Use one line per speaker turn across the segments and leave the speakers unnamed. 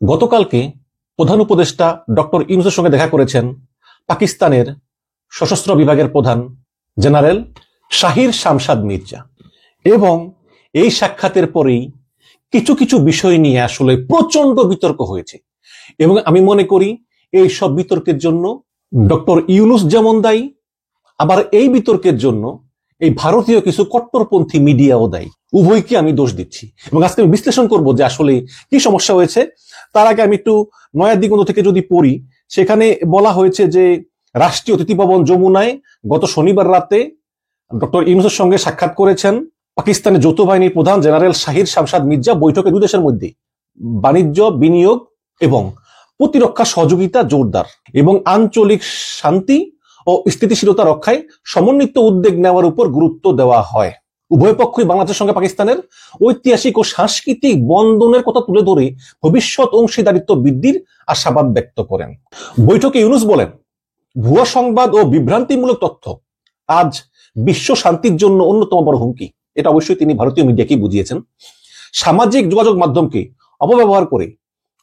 গতকালকে প্রধান উপদেষ্টা ডক্টর ইউনূসের সঙ্গে দেখা করেছেন পাকিস্তানের সশস্ত্র বিভাগের প্রধান জেনারেল শাহির শামশাদ মির্জা, এবং এই সাক্ষাতের পরেই কিছু কিছু বিষয় নিয়ে আসলে প্রচন্ড বিতর্ক হয়েছে। এবং আমি মনে করি এই সব বিতর্কের জন্য ডক্টর ইউনূস যেমন দায়ী, আবার এই বিতর্কের জন্য এই ভারতীয় কিছু কট্টরপন্থী মিডিয়াও দায়ী। উভয়কে আমি দোষ দিচ্ছি এবং আজকে আমি বিশ্লেষণ করব যে আসলে কি সমস্যা হয়েছে। তার আগে আমি একটু নয়া দিগন্ত থেকে যদি পড়ি, সেখানে বলা হয়েছে যে রাষ্ট্রীয় অতিথি ভবন যমুনায় গত শনিবার রাতে ডক্টর ইউনূসের সঙ্গে সাক্ষাৎ করেছেন পাকিস্তানের যৌথ বাহিনীর প্রধান জেনারেল শাহির শামশাদ মির্জা। বৈঠকে দুই দেশের মধ্যে বাণিজ্য, বিনিয়োগ এবং প্রতিরক্ষা সহযোগিতা জোরদার এবং আঞ্চলিক শান্তি ও স্থিতিশীলতা রক্ষায় সমন্বিত উদ্যোগ নেওয়ার উপর গুরুত্ব দেওয়া হয়। উভয় পক্ষই বাংলাদেশের সঙ্গে পাকিস্তানের ঐতিহাসিক ও সাংস্কৃতিক বন্ধনের কথা তুলে ধরে ভবিষ্যৎ অংশীদারিত্ব বৃদ্ধির আশাবাদ ব্যক্ত করেন। বৈঠকে ইউনূস বলেন, ভুয়া সংবাদ ও বিভ্রান্তিমূলক তথ্য আজ বিশ্ব শান্তির জন্য অন্যতম বড় হুমকি। এটা অবশ্যই তিনি ভারতীয় মিডিয়াকে বুঝিয়েছেন। সামাজিক যোগাযোগ মাধ্যমকে অপব্যবহার করে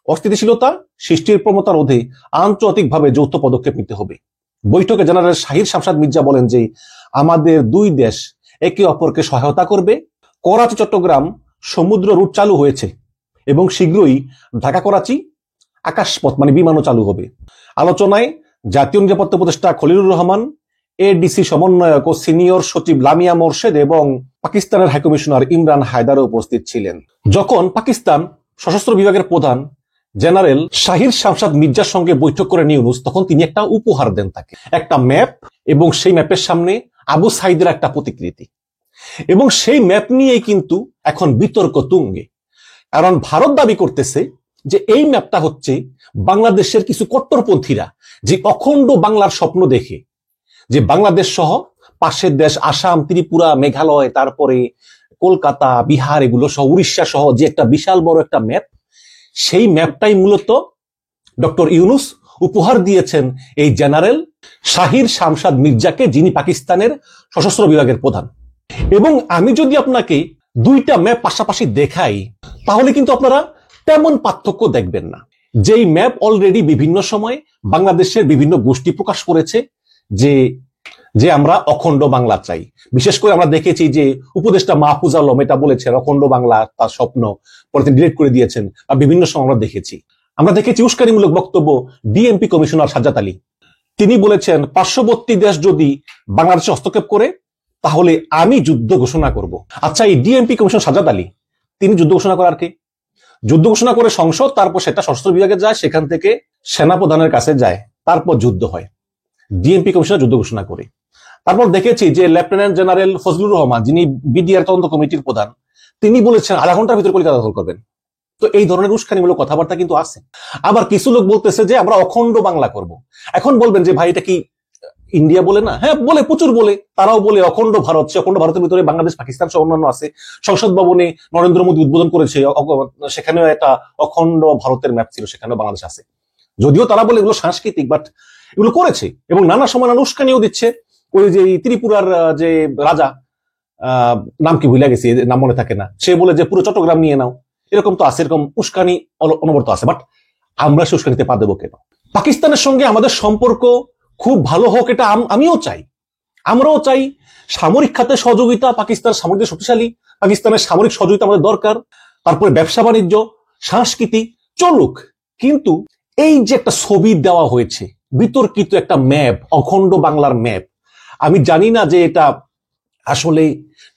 অস্থিতিশীলতা সৃষ্টির প্রবণতা রোধে আন্তর্জাতিকভাবে যৌথ পদক্ষেপ নিতে হবে। বৈঠকে জেনারেল শাহির শামশাদ মির্জা বলেন যে আমাদের দুই দেশ একে অপরকে সহায়তা করবে। করাচি চট্টগ্রাম সমুদ্র রুট চালু হয়েছে এবং শীঘ্রই ঢাকা করাচি আকাশপথ বিমানও চালু হবে। আলোচনায় জাতীয় নিরাপত্তা উপদেষ্টা খলিলুর রহমান, এডিসি সমন্বয়ক ও সিনিয়র সচিব লামিয়া মোর্শেদ এবং পাকিস্তানের হাইকমিশনার ইমরান হায়দারও উপস্থিত ছিলেন। যখন পাকিস্তান সশস্ত্র বিভাগের প্রধান জেনারেল শাহির শামশাদ মির্জার সঙ্গে বৈঠক করে ইউনূস, তখন তিনি একটা উপহার দেন তাকে, একটা ম্যাপ, এবং সেই ম্যাপের সামনে আবু সাইদের একটা প্রতিকৃতি। এবং সেই ম্যাপ নিয়েই কিন্তু এখন বিতর্ক তুঙ্গে, কারণ ভারত দাবি করতেছে যে এই ম্যাপটা হচ্ছে বাংলাদেশের কিছু কট্টরপন্থীরা যে অখণ্ড বাংলার স্বপ্ন দেখে, যে বাংলাদেশ সহ পাশের দেশ আসাম, ত্রিপুরা, মেঘালয়, তারপরে কলকাতা, বিহার, এগুলো সহ উড়িষ্যা সহ যে একটা বিশাল বড় একটা ম্যাপ, সেই ম্যাপটাই মূলত ডক্টর ইউনূস উপহার দিয়েছেন এই জেনারেল শাহির শামশাদ মির্জাকে, যিনি পাকিস্তানের সশস্ত্র বিভাগের প্রধান। এবং আমি যদি আপনাকে দুইটা ম্যাপ পাশাপাশি দেখাই, তাহলে কিন্তু আপনারা তেমন পার্থক্য দেখবেন না। যেই ম্যাপ অলরেডি বিভিন্ন সময় বাংলাদেশের বিভিন্ন গোষ্ঠী প্রকাশ করেছে যে যে আমরা অখণ্ড বাংলা চাই। বিশেষ করে আমরা দেখেছি যে উপদেষ্টা মাহফুজ আলম এটা বলেছেন, অখণ্ড বাংলা তার স্বপ্ন, পরে তিনি ডিলিট করে দিয়েছেন। আর বিভিন্ন সময় আমরা দেখেছি উস্কানিমূলক বক্তব্য ডিএমপি কমিশনার সাজ্জাদ আলী, তিনি বলেছেন পার্শ্ববর্তী দেশ যদি বাংলাদেশে হস্তক্ষেপ করে তাহলে আমি যুদ্ধ ঘোষণা করব। আচ্ছা, এই ডিএমপি কমিশনার সাজ্জাদ আলী তিনি যুদ্ধ ঘোষণা করার কে? যুদ্ধ ঘোষণা করে সংসদ, তারপর সেটা সশস্ত্র বিভাগে যায়, সেখান থেকে সেনাপ্রধানের কাছে যায়, তারপর যুদ্ধ হয়। ডিএমপি কমিশনার যুদ্ধ ঘোষণা করে। তারপর দেখেছি যে লেফটেন্যান্ট জেনারেল ফজলুর রহমান, যিনি বিডিআর তদন্ত কমিটির প্রধান, তিনি বলেছেন আধা ঘন্টার ভিতরে কলিকাতা দখল করবেন। তো এই ধরনের উস্কানিমূলক কথাবার্তা কিন্তু আছে। আবার কিছু লোক বলতেছে যে আমরা অখণ্ড বাংলা করব। এখন বলবেন যে ভাই এটা কি ইন্ডিয়া বলে না? হ্যাঁ বলে, প্রচুর বলে। তারাও বলে অখণ্ড ভারত, সে অখণ্ড ভারতের ভিতরে বাংলাদেশ, পাকিস্তান সহ অন্যান্য আছে। সংসদ ভবনে নরেন্দ্র মোদী উদ্বোধন করেছে, সেখানেও একটা অখণ্ড ভারতের ম্যাপ ছিল, সেখানেও বাংলাদেশ আছে। যদিও তারা বলে এগুলো সাংস্কৃতিক, বাট এগুলো করেছে এবং নানা সময় নানা উস্কানিও দিচ্ছে। ওই যে ত্রিপুরার যে রাজা, নাম কি ভুলে গেছি, নাম মনে থাকে না, সে বলে যে পুরো চট্টগ্রাম নিয়ে নাও, এরকম তো আছে, এরকম উস্কানি অনবরত আছে। বাট আমরা সে উস্কানিতে পা দেবো কেন? পাকিস্তানের সঙ্গে আমাদের সম্পর্ক খুব ভালো হোক, এটা আমিও চাই, আমরাও চাই। সামরিক খাতে সহযোগিতা, পাকিস্তান সামরিক শক্তিশালী, পাকিস্তানের সামরিক সহযোগিতা আমাদের দরকার। তারপরে ব্যবসা বাণিজ্য, সংস্কৃতি চলুক। কিন্তু এই যে একটা ছবি দেওয়া হয়েছে, বিতর্কিত একটা ম্যাপ, অখণ্ড বাংলার ম্যাপ, আমি জানি না যে এটা আসলে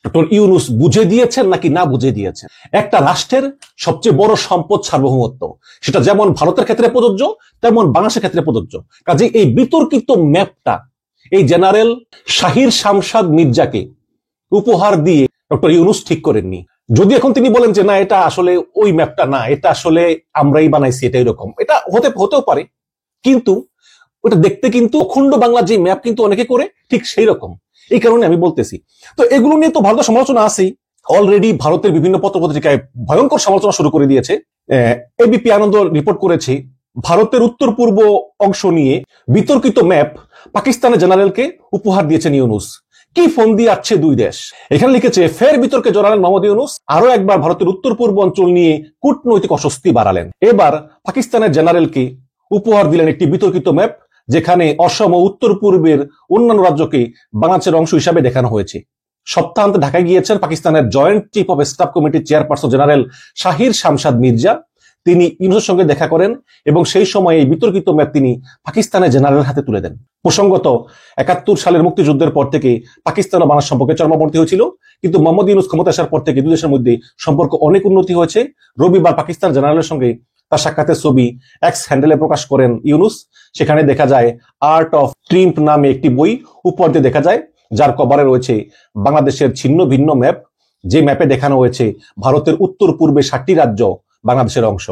ডক্টর ইউনূস বুঝে দিয়েছেন নাকি না বুঝে দিয়েছেন। একটা রাষ্ট্রের সবচেয়ে বড় সম্পদ সার্বভৌমত্ব, সেটা যেমন ভারতের ক্ষেত্রে প্রযোজ্য তেমন বাংলাদেশের ক্ষেত্রে প্রযোজ্য। কাজে এই বিতর্কিত ম্যাপটা এই জেনারেল শাহির শামশাদ মির্জাকে উপহার দিয়ে ডক্টর ইউনূস ঠিক করেননি। যদি এখন তিনি বলেন যে না এটা আসলে ওই ম্যাপটা না, এটা আসলে আমরাই বানাইছি, এটা এরকম, এটা হতেও পারে, কিন্তু ওটা দেখতে কিন্তু অখণ্ড বাংলা যে ম্যাপ কিন্তু অনেকে করে ঠিক সেই রকম। এই কারণে আমি বলতেছি। তো এগুলো নিয়ে তো ভারতের সমালোচনা আছেই। অলরেডি ভারতের বিভিন্ন পত্রপত্রিকায় ভয়ঙ্কর সমালোচনা শুরু করে দিয়েছে। এবিপি আনন্দ রিপোর্ট করেছে ভারতের উত্তর পূর্ব অংশ নিয়ে বিতর্কিত ম্যাপ পাকিস্তানের জেনারেলকে উপহার দিয়েছেন ইউনূস। কি ফন্দি আছে দুই দেশ। এখানে লিখেছে, ফের বিতর্কে জড়ালেন মোহাম্মদ ইউনূস, আরো একবার ভারতের উত্তর পূর্ব অঞ্চল নিয়ে কূটনৈতিক অস্বস্তি বাড়ালেন। এবার পাকিস্তানের জেনারেলকে উপহার দিলেন একটি বিতর্কিত ম্যাপ, যেখানে অসম ও উত্তর পূর্বের অন্যান্য রাজ্যকে বাংলাদেশের অংশ হিসাবে দেখানো হয়েছে। সপ্তাহান্তে ঢাকায় গিয়েছেন পাকিস্তানের জয়েন্ট চিফ অফ স্টাফ কমিটির চেয়ারপারসন জেনারেল শাহির শামশাদ মির্জা। তিনি ইউনূসের সঙ্গে দেখা করেন এবং সেই সময় এই বিতর্কিত ম্যাপ তিনি পাকিস্তানের জেনারেল হাতে তুলে দেন। প্রসঙ্গত, ৭১ সালের মুক্তিযুদ্ধের পর থেকে পাকিস্তান ও বাংলাদেশ সম্পর্কে চরমাবনতি হয়েছিল, কিন্তু মোহাম্মদ ইউনূস ক্ষমতা আসার পর থেকে দুই দেশের মধ্যে সম্পর্ক অনেক উন্নতি হয়েছে। রবিবার পাকিস্তান জেনারেলের সঙ্গে তার সাক্ষাতের ছবি এক্স হ্যান্ডেলে প্রকাশ করেন ইউনূস। সেখানে দেখা যায় আর্ট অফ ট্রিম্প নামে একটি বই উপহার দিয়ে দেখা যায়, যার কভারে রয়েছে বাংলাদেশের ছিন্ন ভিন্ন ম্যাপ, যে ম্যাপে দেখানো হয়েছে ভারতের উত্তর পূর্বে ৭টি রাজ্য বাংলাদেশের অংশ,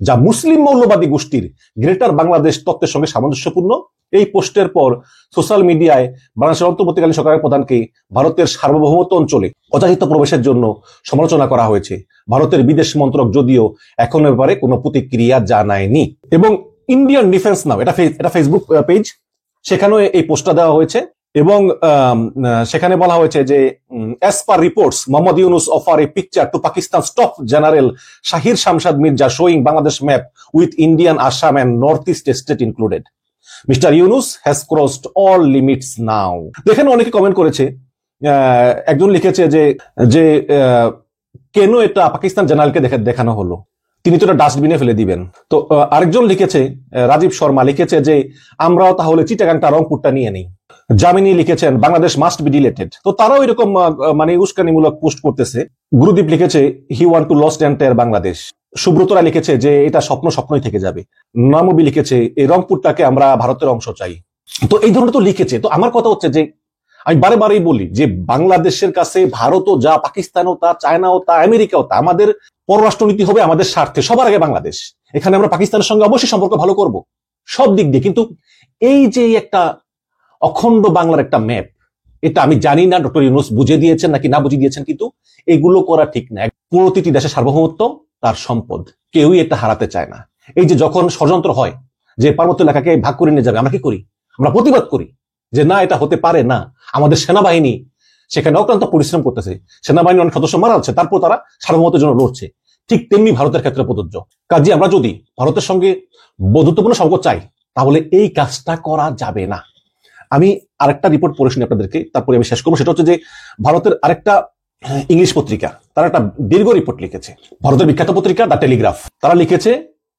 যা মুসলিম মৌলবাদী গোষ্ঠীর গ্রেটার বাংলাদেশ তত্ত্বের সঙ্গে সামঞ্জস্যপূর্ণ। এই পোস্টের পর সোশ্যাল মিডিয়ায় বাংলাদেশের অন্তর্বর্তীকালীন সরকারের প্রধানকে ভারতের সার্বভৌমত্ব অঞ্চলে অযাচিত প্রবেশের জন্য সমালোচনা করা হয়েছে। ভারতের বিদেশ মন্ত্রক যদিও এখন ব্যাপারে কোনো প্রতিক্রিয়া জানায়নি। এবং ইন্ডিয়ান ডিফেন্স নাও, এটা ফেসবুক পেজ, সেখানেও এই পোস্টটা দেওয়া হয়েছে এবং সেখানে বলা হয়েছে যে as per reports Muhammad Yunus offer a picture to Pakistan top general Sahir Shamshad Mirza showing Bangladesh map with Indian Assam and north east state included. Mister Yunus has crossed all limits now. এখানে অনেকে কমেন্ট করেছে, একজন লিখেছে যে কেন এটা পাকিস্তান জেনারেলকে দেখানো হলো, তিনি তো এটা ডাস্টবিনে ফেলে দিবেন। তো আরেকজন লিখেছে, রাজীব শর্মা লিখেছে যে আমরাও তাহলে চিটাগাংটা রংপুরটা নিয়ে নেই। জামিনী লিখেছেন বাংলাদেশ মাস্ট বি ডিলেটেড। তো তারাও এরকম মানে উস্কানিমূলক পোস্ট করতেছে। গুরুদীপ লিখেছে he want to lost entire Bangladesh. সুব্রতরা লিখেছে যে এটা স্বপ্নই থেকে যাবে। নামবি লিখেছে এই রংপুরটাকে আমরা ভারতের অংশ চাই। তো এই ধরনের তো লিখেছে। তো আমার কথা হচ্ছে যে আমি বারেই বলি যে বাংলাদেশের কাছে ভারতও যা, পাকিস্তানও তা, চায়নাও তা, আমেরিকাও তা, আমাদের পররাষ্ট্রনীতি হবে আমাদের স্বার্থে, সবার আগে বাংলাদেশ। এখানে আমরা পাকিস্তানের সঙ্গে অবশ্যই সম্পর্ক ভালো করব সব দিক দিয়ে, কিন্তু এই যে একটা অখণ্ড বাংলার একটা ম্যাপ, এটা আমি জানি না ডক্টর ইউনূস বুঝে দিয়েছেন নাকি না বুঝে দিয়েছেন, কিন্তু এগুলো করা ঠিক না। প্রতিটি দেশের সার্বভৌমত্ব তার সম্পদ, কেউই এটা হারাতে চায় না। এই যে যখন ষড়যন্ত্র হয় যে পার্বত্য এলাকাকে ভাগ করে নিয়ে যাবে, আমরা কি করি? আমরা প্রতিবাদ করি যে না, এটা হতে পারে না। আমাদের সেনাবাহিনী সেখানে অক্লান্ত পরিশ্রম করতেছে, সেনাবাহিনীর অনেক সদস্য মারা যাচ্ছে, তারপর তারা সার্বভৌমত্বের জন্য লড়ছে। ঠিক তেমনি ভারতের ক্ষেত্রে প্রযোজ্য। কাজে আমরা যদি ভারতের সঙ্গে বন্ধুত্বপূর্ণ সম্পর্ক চাই, তাহলে এই কাজটা করা যাবে না। আমি আরেকটা রিপোর্ট পড়ে শুনি আপনাদেরকে, তারপরে আমি শেষ করবো। সেটা হচ্ছে যে ভারতের আরেকটা ইংলিশ পত্রিকা, তারা একটা দীর্ঘ রিপোর্ট লিখেছে, ভারতের বিখ্যাত পত্রিকা দ্য টেলিগ্রাফ। তারা লিখেছে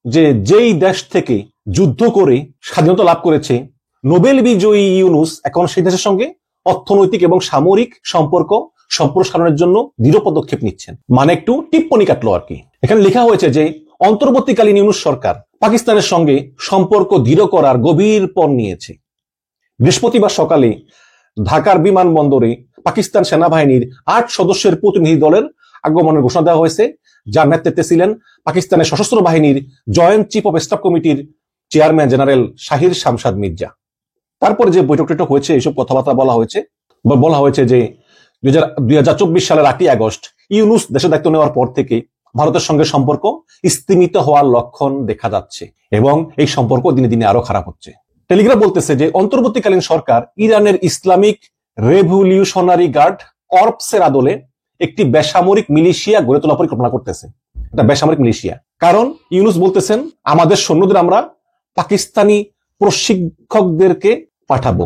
যে যেই দেশ থেকে যুদ্ধ করে স্বাধীনতা লাভ করেছে, নোবেল বিজয়ী ইউনূস এখন সেই দেশের সঙ্গে অর্থনৈতিক এবং সামরিক সম্পর্ক সম্প্রসারণের জন্য দৃঢ় পদক্ষেপ নিচ্ছেন। মানে একটু টিপ্পনি কাটলো আর কি। এখানে লেখা হয়েছে যে অন্তর্বর্তীকালীন ইউনূস সরকার পাকিস্তানের সঙ্গে সম্পর্ক দৃঢ় করার গভীর পণ নিয়েছে। বৃহস্পতিবার সকালে ঢাকার বিমানবন্দরে পাকিস্তান সেনাবাহিনীর ৮ সদস্যের প্রতিনিধি দলের আগমনের ঘোষণা দেওয়া হয়েছে, যার নেতৃত্বে ছিলেন পাকিস্তানের সশস্ত্র বাহিনীর জয়েন্ট চিফ অফ স্টাফ কমিটির চেয়ারম্যান জেনারেল শাহির শামশাদ মির্জা। তারপরে যে বৈঠকটা হয়েছে, এইসব কথাবার্তা বলা হয়েছে যে ২০২৪ সালের ৮ই আগস্ট ইউনূস দেশে দায়িত্ব নেওয়ার পর থেকে ভারতের সঙ্গে সম্পর্ক স্তিমিত হওয়ার লক্ষণ দেখা যাচ্ছে এবং এই সম্পর্ক দিনে দিনে আরো খারাপ হচ্ছে। টেলিগ্রাফ বলতেছে যে অন্তর্বর্তীকালীন সরকার ইরানের ইসলামিক রেভলিউশনারি গার্ড কর্পসের আদলে একটি বেসামরিক মিলিশিয়া গড়ে তোলার পরিকল্পনা করতেছে। এটা বেসামরিক মিলিশিয়া, কারণ ইউনূস বলতেছেন আমাদের সৈন্যদের আমরা পাকিস্তানি প্রশিক্ষকদেরকে পাঠাবো,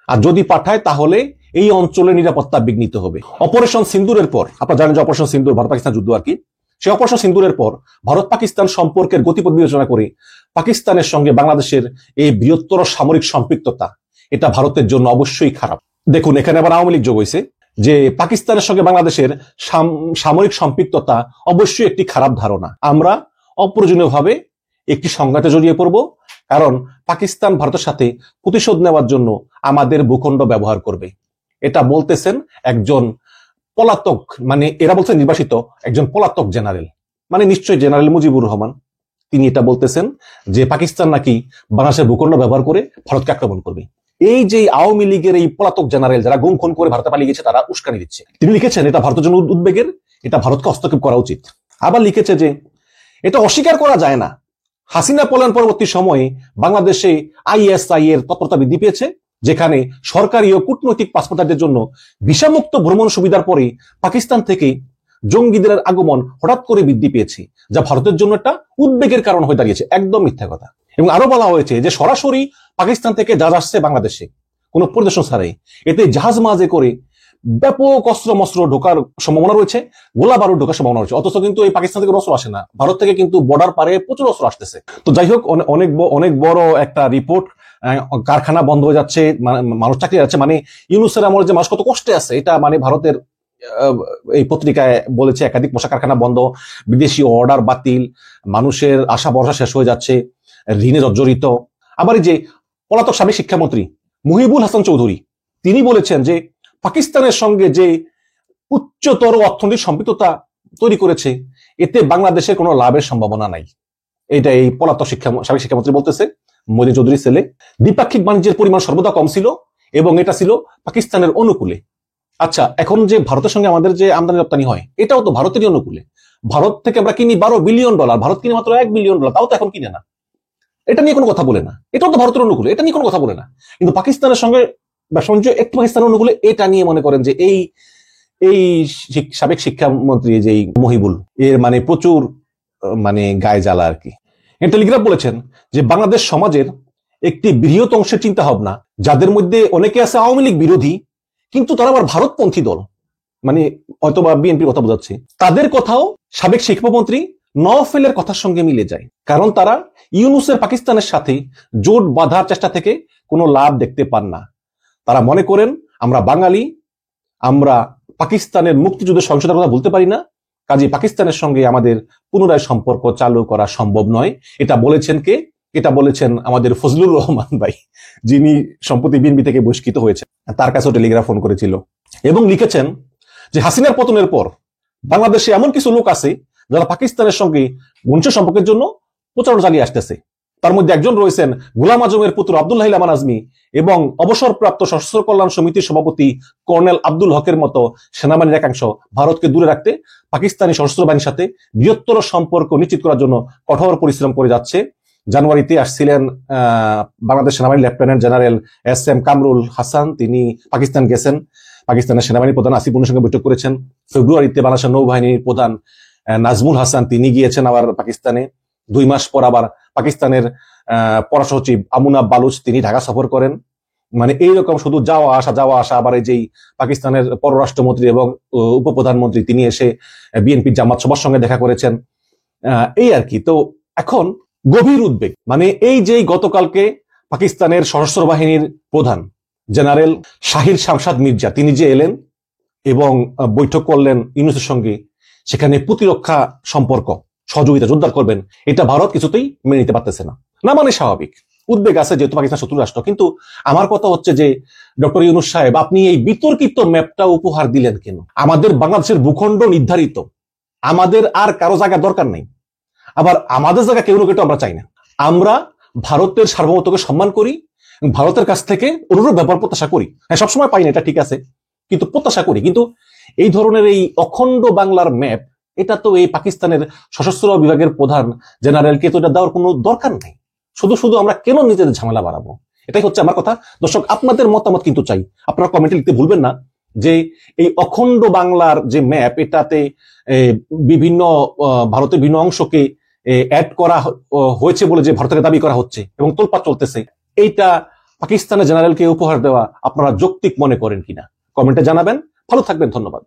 আর যদি পাঠায় তাহলে এই অঞ্চলের নিরাপত্তা বিঘ্নিত হবে। অপারেশন সিন্দুরের পর, আপনারা জানেন যে অপারেশন সিন্দুর ভারত পাকিস্তান যুদ্ধ আর কি, সেই অপারেশন সিন্দুরের পর ভারত পাকিস্তান সম্পর্কের গতিপথ বিবেচনা করে পাকিস্তানের সঙ্গে বাংলাদেশের এই বৃহত্তর সামরিক সম্পৃক্ততা, এটা ভারতের জন্য অবশ্যই খারাপ। দেখুন, এখানে আবার আওয়ামী লীগ যোগ হয়েছে যে পাকিস্তানের সঙ্গে বাংলাদেশের সামরিক সম্পৃক্ততা অবশ্যই একটি খারাপ ধারণা। আমরা অপ্রয়োজনীয়ভাবে একটি সংঘাতে জড়িয়ে পড়ব, কারণ পাকিস্তান ভারতের সাথে প্রতিশোধ নেওয়ার জন্য আমাদের ভূখণ্ড ব্যবহার করবে। এটা বলতেছেন একজন পলাতক, মানে এরা বলছেন নির্বাসিত একজন পলাতক জেনারেল, মানে নিশ্চয়ই জেনারেল মুজিবুর রহমান। তিনি এটা বলতেছেন যে পাকিস্তান নাকি বাংলাদেশের ভূখণ্ড ব্যবহার করে ভারতকে আক্রমণ করবে। এই যে আওয়ামী লীগের এই পলাতক জেনারেল যারা গুম খুন করে ভারতে পালিয়ে গেছে, তারা উস্কানি দিচ্ছে। তিনি লিখেছেন এটা ভারতের জন্য উদ্বেগের, এটা ভারতকে হস্তক্ষেপ করা উচিত। আবার লিখেছে যে এটা অস্বীকার করা যায় না, হাসিনা পলায়ন পরবর্তী সময়ে বাংলাদেশে আইএসআই এর তৎপরতা বৃদ্ধি পেয়েছে, যেখানে সরকারি ও কূটনৈতিক পাসপোর্টারদের জন্য ভিসামুক্ত ভ্রমণ সুবিধার পরে পাকিস্তান থেকে জঙ্গিদের আগমন হঠাৎ করে বৃদ্ধি পেয়েছে, যা ভারতের জন্য একটা উদ্বেগের কারণ হয়ে দাঁড়িয়েছে। একদম মিথ্যা কথা। এবং আরো বলা হয়েছে যে সরাসরি পাকিস্তান থেকে জাহাজ আসছে বাংলাদেশে কোনো পরিদর্শন ছাড়াই, এতে জাহাজ মাঝে করে ব্যাপক অস্ত্র মস্ত্র ঢোকার সম্ভাবনা রয়েছে, গোলা বারুদ ঢোকার সম্ভাবনা রয়েছে। অথচ কিন্তু এই পাকিস্তান থেকে অস্ত্র আসে না, ভারত থেকে কিন্তু বর্ডার পারে প্রচুর অস্ত্র আসতেছে। তো যাই হোক, অনেক বড় একটা রিপোর্ট। কারখানা বন্ধ হয়ে যাচ্ছে, মানুষ চাকরি যাচ্ছে, মানে ইউনূসের আমলে যে মানুষ কত কষ্টে আছে, এটা মানে ভারতের এই পত্রিকায় বলেছে একাধিক পোশাক কারখানা বন্ধ, বিদেশি অর্ডার বাতিল, মানুষের আশা ভরসা শেষ হয়ে যাচ্ছে, ঋণে জর্জরিত। আবার এই যে পলাতক সাবেক শিক্ষামন্ত্রী মুহিবুল হাসান চৌধুরী, তিনি বলেছেন যে পাকিস্তানের সঙ্গে যে উচ্চতর অর্থনৈতিক সম্পৃক্ততা তৈরি করেছে, এতে বাংলাদেশের কোনো লাভের সম্ভাবনা নাই। এটা এই পলাতক সাবেক শিক্ষামন্ত্রী বলতেছে, মইনুদ্দিন চৌধুরী ছেলে। দ্বিপাক্ষিক বাণিজ্যের পরিমাণ সর্বদা কম ছিল এবং এটা ছিল পাকিস্তানের অনুকূলে। আচ্ছা, এখন যে ভারতের সঙ্গে আমাদের যে আমদানি রপ্তানি হয়, এটাও তো ভারতেরই অনুকূলে। ভারত থেকে আমরা কিনি $12 বিলিয়ন, ভারত কিনে মাত্র $1 বিলিয়ন, তাও তো এখন কিনে না। এটা নিয়ে কোনো কথা বলে না। এটাও তো ভারতের অনুকূলে, এটা নিয়ে কোনো কথা বলে না। কিন্তু পাকিস্তানের সঙ্গে ব্যবসা বাণিজ্য একটু পাকিস্তানের অনুকূলে, এটা নিয়ে মনে করেন যে এই সাবেক শিক্ষামন্ত্রী যে মহিবুল, এর মানে প্রচুর মানে গায়ে জ্বালা আর কি। টেলিগ্রাফ বলেছেন যে বাংলাদেশ সমাজের একটি বৃহৎ অংশের চিন্তা ভাবনা, যাদের মধ্যে অনেকে আছে আওয়ামী লীগ বিরোধী, কিন্তু তারা আবার ভারতপন্থী দল, মানে হয়তোবা বিএনপির কথা বোঝাচ্ছে, তাদের কথাও সাবেক শিক্ষামন্ত্রী নওফেলের কথার সঙ্গে মিলে যায়। কারণ তারা ইউনূসের পাকিস্তানের সাথে জোট বাঁধার চেষ্টা থেকে কোনো লাভ দেখতে পান না। তারা মনে করেন আমরা বাঙালি, আমরা পাকিস্তানের মুক্তিযুদ্ধের সহিংসতার কথা বলতে পারি না, কাজে পাকিস্তানের সঙ্গে আমাদের পুনরায় সম্পর্ক চালু করা সম্ভব নয়। এটা বলেছেন কে? এটা বলেছেন আমাদের ফজলুর রহমান ভাই, যিনি সম্প্রতি বিএনপি থেকে বহিষ্কৃত হয়েছে। তার কাছেও টেলিগ্রাফ ফোন করেছিল এবং লিখেছেন যে হাসিনার পতনের পর বাংলাদেশে এমন কিছু লোক আছে যারা পাকিস্তানের সঙ্গে ঘনিষ্ঠ সম্পর্কের জন্য প্রচারণা চালিয়ে আসতেছে। তার মধ্যে একজন রয়েছেন গোলাম আজমের পুত্র আব্দুল্লাহ আমান আজমি এবং অবসরপ্রাপ্ত সশস্ত্র কল্যাণ সমিতির সভাপতি কর্নেল আব্দুল হকের মতো সেনাবাহিনীর একাংশ ভারতকে দূরে রাখতে পাকিস্তানি সশস্ত্র বাহিনীর সাথে বৃহত্তর সম্পর্ক নিশ্চিত করার জন্য কঠোর পরিশ্রম করে যাচ্ছে। জানুয়ারিতে আসছিলেন বাংলাদেশ সেনাবাহিনীর lieutenant general SM Kamrul Hasan, তিনি পাকিস্তান গেছেন, পাকিস্তানের সেনাবাহিনী প্রধান আসিফ উল্লাহর সঙ্গে বৈঠক করেছেন। ফেব্রুয়ারিতে বাংলাদেশের নৌবাহিনীর প্রধান নাজমুল হাসান, তিনি গিয়েছেন আবার পাকিস্তানে। 2 মাস পর আবার পাকিস্তানের পররাষ্ট্র সচিব আমুনা বালুচ, তিনি ঢাকা সফর করেন। মানে এইরকম শুধু যাওয়া আসা। আবার এই যে পাকিস্তানের পররাষ্ট্রমন্ত্রী এবং উপপ্রধানমন্ত্রী, তিনি এসে বিএনপির জামাত সবার সঙ্গে দেখা করেছেন, এই আর কি। তো এখন গভীর উদ্বেগ, মানে এই যে গতকালকে পাকিস্তানের সশস্ত্র বাহিনীর প্রধান জেনারেল শাহির শামশাদ মির্জা, তিনি যে এলেন এবং বৈঠক করলেন ইউনূসের সঙ্গে, সেখানে প্রতিরক্ষা সম্পর্ক সহযোগিতা জোরদার করবেন, এটা ভারত কিছুতেই মেনে নিতে পারতেছে না। মানে স্বাভাবিক উদ্বেগ আছে, যেহেতু পাকিস্তান শত্রু রাষ্ট্র। কিন্তু আমার কথা হচ্ছে যে ডক্টর ইউনূস সাহেব, আপনি এই বিতর্কিত ম্যাপটা উপহার দিলেন কেন? আমাদের বাংলাদেশের ভূখণ্ড নির্ধারিত, আমাদের আর কারো জায়গা দরকার নেই। আবার আমাদের জায়গা কেউ না কেউ আমরা চাই না। আমরা ভারতের সার্বভৌমত্বকে সম্মান করি, ভারতের কাছ থেকে অনুরূপ ব্যাপার প্রত্যাশা করি। হ্যাঁ, সবসময় পাই না, এটা ঠিক আছে, কিন্তু প্রত্যাশা করি। কিন্তু এই ধরনের এই অখণ্ড বাংলার ম্যাপ, এটা তো এই পাকিস্তানের সশস্ত্র বিভাগের প্রধান জেনারেলকে তো এটা দেওয়ার কোনো দরকার নেই। শুধু আমরা কেন নিজেদের ঝামেলা বাড়াবো? এটাই হচ্ছে আমার কথা। দর্শক, আপনাদের মতামত কিন্তু চাই। আপনারা কমেন্টে লিখতে ভুলবেন না যে এই অখণ্ড বাংলার যে ম্যাপ, এটাতে বিভিন্ন ভারতের বিভিন্ন অংশকে অ্যাড করা হয়েছে বলে যে ভারতের দাবি করা হচ্ছে এবং তোলপাড় চলতেছে, এইটা পাকিস্তানের জেনারেলকে উপহার দেওয়া আপনারা যৌক্তিক মনে করেন কিনা কমেন্টে জানাবেন। ভালো থাকবেন, ধন্যবাদ।